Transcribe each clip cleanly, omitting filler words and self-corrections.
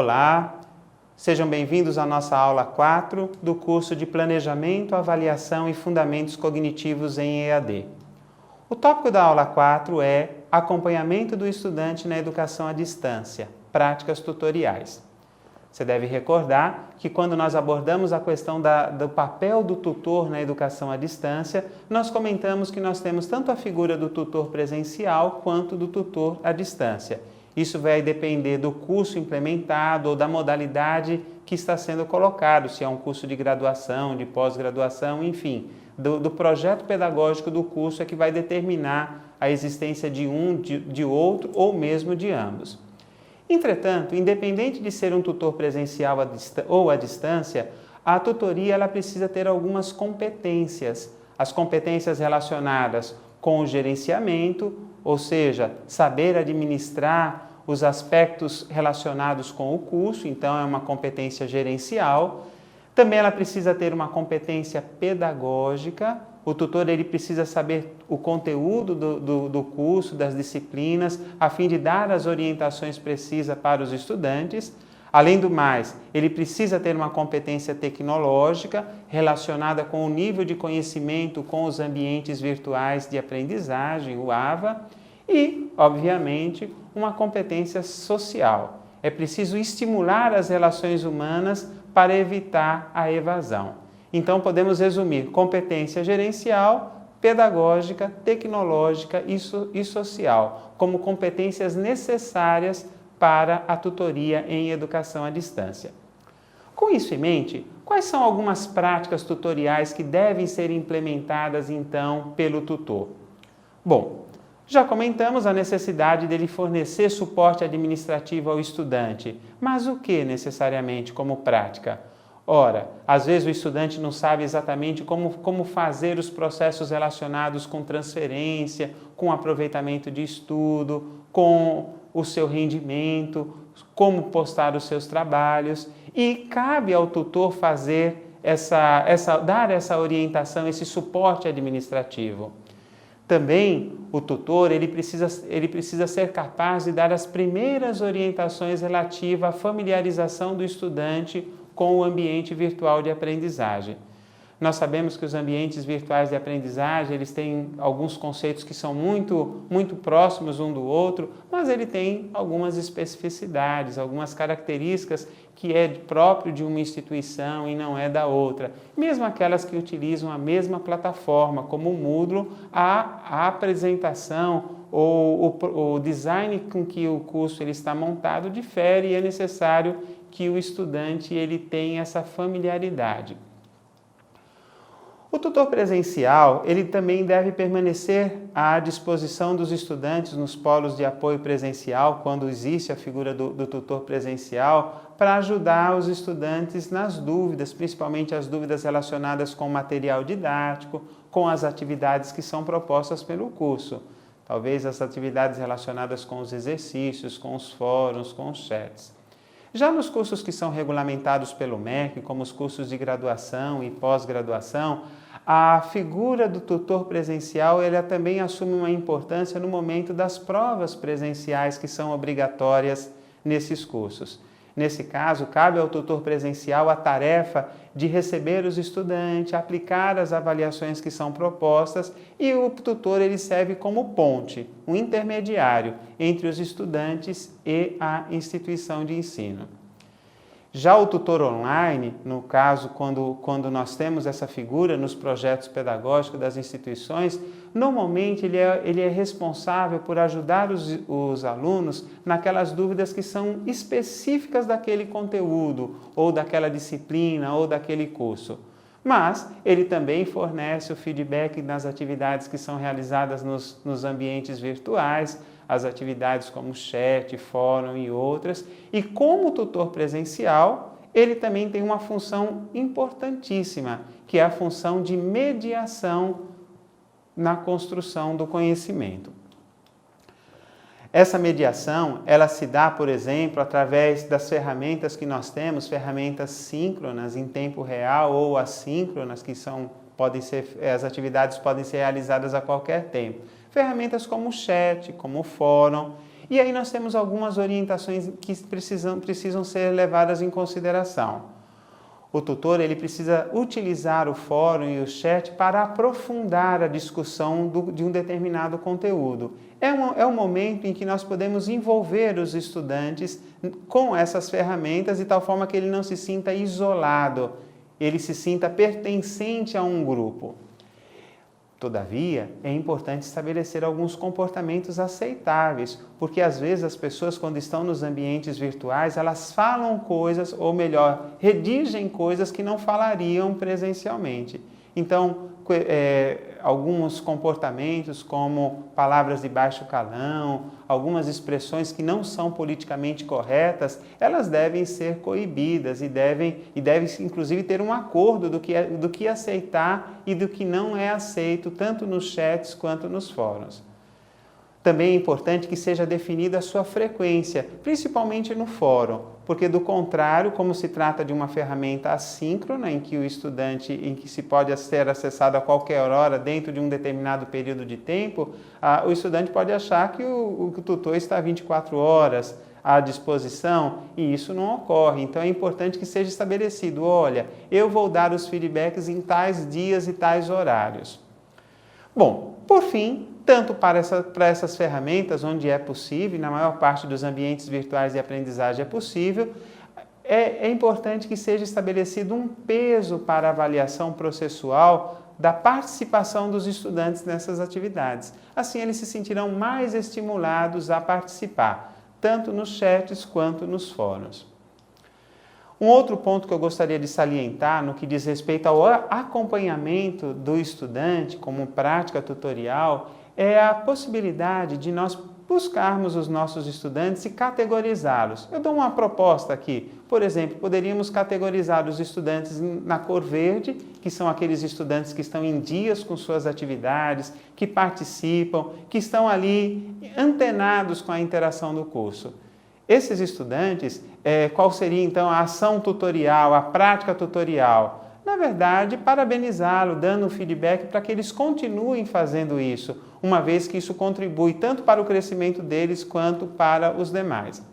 Olá, sejam bem-vindos à nossa aula 4 do curso de Planejamento, Avaliação e Fundamentos Cognitivos em EAD. O tópico da aula 4 é Acompanhamento do estudante na educação à distância, práticas tutoriais. Você deve recordar que quando nós abordamos a questão do papel do tutor na educação à distância, nós comentamos que nós temos tanto a figura do tutor presencial quanto do tutor à distância. Isso vai depender do curso implementado ou da modalidade que está sendo colocado, se é um curso de graduação, de pós-graduação, enfim, do projeto pedagógico do curso é que vai determinar a existência de um, de outro ou mesmo de ambos. Entretanto, independente de ser um tutor presencial ou à distância, a tutoria ela precisa ter algumas competências. As competências relacionadas com o gerenciamento, ou seja, saber administrar os aspectos relacionados com o curso, então é uma competência gerencial. Também ela precisa ter uma competência pedagógica. O tutor ele precisa saber o conteúdo do curso, das disciplinas, a fim de dar as orientações precisas para os estudantes. Além do mais, ele precisa ter uma competência tecnológica relacionada com o nível de conhecimento com os ambientes virtuais de aprendizagem, o AVA, e, obviamente, uma competência social. É preciso estimular as relações humanas para evitar a evasão. Então, podemos resumir competência gerencial, pedagógica, tecnológica e social, como competências necessárias para a tutoria em educação à distância. Com isso em mente, quais são algumas práticas tutoriais que devem ser implementadas, então, pelo tutor? Bom, já comentamos a necessidade dele fornecer suporte administrativo ao estudante, mas o que necessariamente como prática? Ora, às vezes o estudante não sabe exatamente como fazer os processos relacionados com transferência, com aproveitamento de estudo, com o seu rendimento, como postar os seus trabalhos, e cabe ao tutor fazer dar essa orientação, esse suporte administrativo. Também o tutor ele precisa ser capaz de dar as primeiras orientações relativas à familiarização do estudante com o ambiente virtual de aprendizagem. Nós sabemos que os ambientes virtuais de aprendizagem, eles têm alguns conceitos que são muito próximos um do outro, mas ele tem algumas especificidades, algumas características que é próprio de uma instituição e não é da outra. Mesmo aquelas que utilizam a mesma plataforma, como o Moodle, a apresentação ou o design com que o curso ele está montado difere e é necessário que o estudante ele tenha essa familiaridade. O tutor presencial, ele também deve permanecer à disposição dos estudantes nos polos de apoio presencial, quando existe a figura do tutor presencial, para ajudar os estudantes nas dúvidas, principalmente as dúvidas relacionadas com o material didático, com as atividades que são propostas pelo curso. Talvez as atividades relacionadas com os exercícios, com os fóruns, com os chats. Já nos cursos que são regulamentados pelo MEC, como os cursos de graduação e pós-graduação, a figura do tutor presencial ela também assume uma importância no momento das provas presenciais que são obrigatórias nesses cursos. Nesse caso, cabe ao tutor presencial a tarefa de receber os estudantes, aplicar as avaliações que são propostas e o tutor ele serve como ponte, um intermediário entre os estudantes e a instituição de ensino. Já o tutor online, no caso, quando nós temos essa figura nos projetos pedagógicos das instituições, normalmente ele é responsável por ajudar os alunos naquelas dúvidas que são específicas daquele conteúdo, ou daquela disciplina, ou daquele curso. Mas ele também fornece o feedback nas atividades que são realizadas nos ambientes virtuais, as atividades como chat, fórum e outras. E como tutor presencial, ele também tem uma função importantíssima, que é a função de mediação na construção do conhecimento. Essa mediação, ela se dá, por exemplo, através das ferramentas que nós temos, ferramentas síncronas em tempo real ou assíncronas, que as atividades podem ser realizadas a qualquer tempo. Ferramentas como o chat, como o fórum, E aí nós temos algumas orientações que precisam ser levadas em consideração. O tutor ele precisa utilizar o fórum e o chat para aprofundar a discussão de um determinado conteúdo. É um momento em que nós podemos envolver os estudantes com essas ferramentas de tal forma que ele não se sinta isolado, ele se sinta pertencente a um grupo. Todavia, é importante estabelecer alguns comportamentos aceitáveis, porque às vezes as pessoas, quando estão nos ambientes virtuais, elas falam coisas, ou melhor, redigem coisas que não falariam presencialmente. Então, alguns comportamentos como palavras de baixo calão, algumas expressões que não são politicamente corretas, elas devem ser coibidas e devem inclusive ter um acordo do que aceitar e do que não é aceito, tanto nos chats quanto nos fóruns. Também é importante que seja definida a sua frequência, principalmente no fórum, porque do contrário, como se trata de uma ferramenta assíncrona, em que se pode ser acessado a qualquer hora dentro de um determinado período de tempo, o estudante pode achar que o tutor está 24 horas à disposição e isso não ocorre. Então é importante que seja estabelecido, olha, eu vou dar os feedbacks em tais dias e tais horários. Bom, por fim, tanto para essas ferramentas, onde é possível, e na maior parte dos ambientes virtuais de aprendizagem é possível, é importante que seja estabelecido um peso para a avaliação processual da participação dos estudantes nessas atividades. Assim, eles se sentirão mais estimulados a participar, tanto nos chats quanto nos fóruns. Um outro ponto que eu gostaria de salientar no que diz respeito ao acompanhamento do estudante como prática tutorial é a possibilidade de nós buscarmos os nossos estudantes e categorizá-los. Eu dou uma proposta aqui. Por exemplo, poderíamos categorizar os estudantes na cor verde, que são aqueles estudantes que estão em dias com suas atividades, que participam, que estão ali antenados com a interação do curso. Esses estudantes, qual seria então a ação tutorial, a prática tutorial? Na verdade, parabenizá-lo, dando um feedback para que eles continuem fazendo isso, uma vez que isso contribui tanto para o crescimento deles quanto para os demais.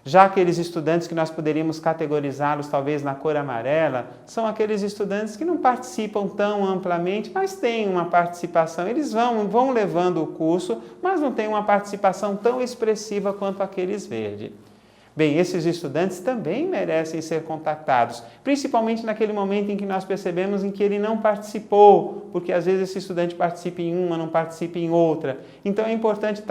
Já aqueles estudantes que nós poderíamos categorizá-los talvez na cor amarela, são aqueles estudantes que não participam tão amplamente, mas têm uma participação. Eles vão levando o curso, mas não têm uma participação tão expressiva quanto aqueles verde. Bem, esses estudantes também merecem ser contactados, principalmente naquele momento em que nós percebemos em que ele não participou, porque às vezes esse estudante participa em uma, não participa em outra. Então é importante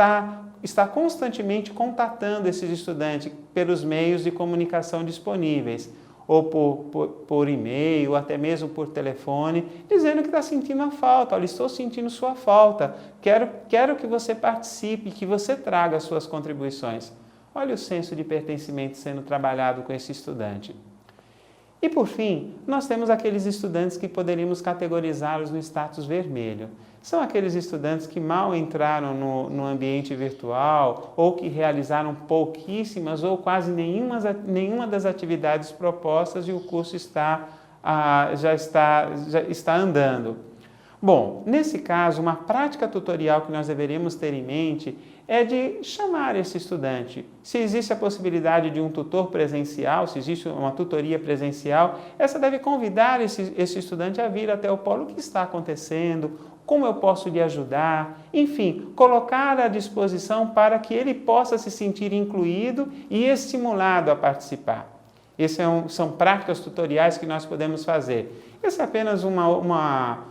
estar constantemente contatando esses estudantes pelos meios de comunicação disponíveis, ou por e-mail, ou até mesmo por telefone, dizendo que está sentindo a falta. Olha, estou sentindo sua falta, quero que você participe, que você traga as suas contribuições. Olha o senso de pertencimento sendo trabalhado com esse estudante. E por fim, nós temos aqueles estudantes que poderíamos categorizá-los no status vermelho. São aqueles estudantes que mal entraram no ambiente virtual ou que realizaram pouquíssimas ou quase nenhuma das atividades propostas e o curso já está andando. Bom, nesse caso, uma prática tutorial que nós deveríamos ter em mente é de chamar esse estudante. Se existe a possibilidade de um tutor presencial, se existe uma tutoria presencial, essa deve convidar esse estudante a vir até o polo. O que está acontecendo? Como eu posso lhe ajudar? Enfim, colocar à disposição para que ele possa se sentir incluído e estimulado a participar. São práticas tutoriais que nós podemos fazer. Essa é apenas uma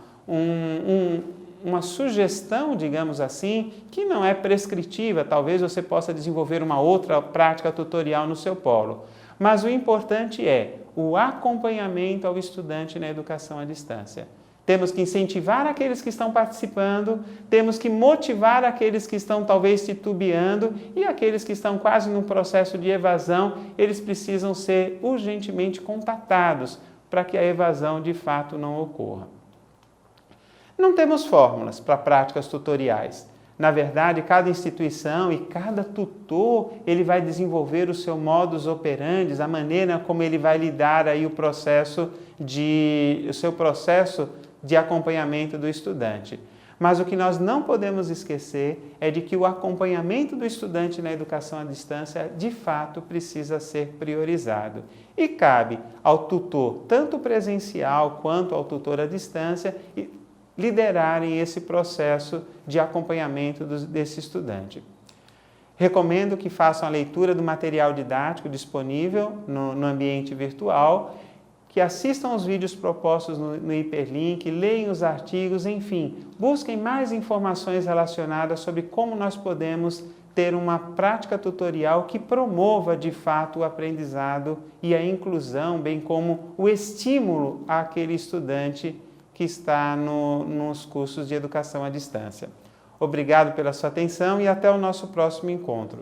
sugestão, digamos assim, que não é prescritiva. Talvez você possa desenvolver uma outra prática tutorial no seu polo. Mas o importante é o acompanhamento ao estudante na educação à distância. Temos que incentivar aqueles que estão participando, temos que motivar aqueles que estão talvez titubeando e aqueles que estão quase num processo de evasão, eles precisam ser urgentemente contatados para que a evasão de fato não ocorra. Não temos fórmulas para práticas tutoriais. Na verdade, cada instituição e cada tutor, ele vai desenvolver o seu modus operandi, a maneira como ele vai lidar aí o seu processo de acompanhamento do estudante. Mas o que nós não podemos esquecer é de que o acompanhamento do estudante na educação à distância, de fato, precisa ser priorizado. E cabe ao tutor, tanto presencial quanto ao tutor à distância, liderarem esse processo de acompanhamento desse estudante. Recomendo que façam a leitura do material didático disponível no ambiente virtual, que assistam os vídeos propostos no hiperlink, leiam os artigos, enfim, busquem mais informações relacionadas sobre como nós podemos ter uma prática tutorial que promova, de fato, o aprendizado e a inclusão, bem como o estímulo àquele estudante que está nos cursos de educação à distância. Obrigado pela sua atenção e até o nosso próximo encontro.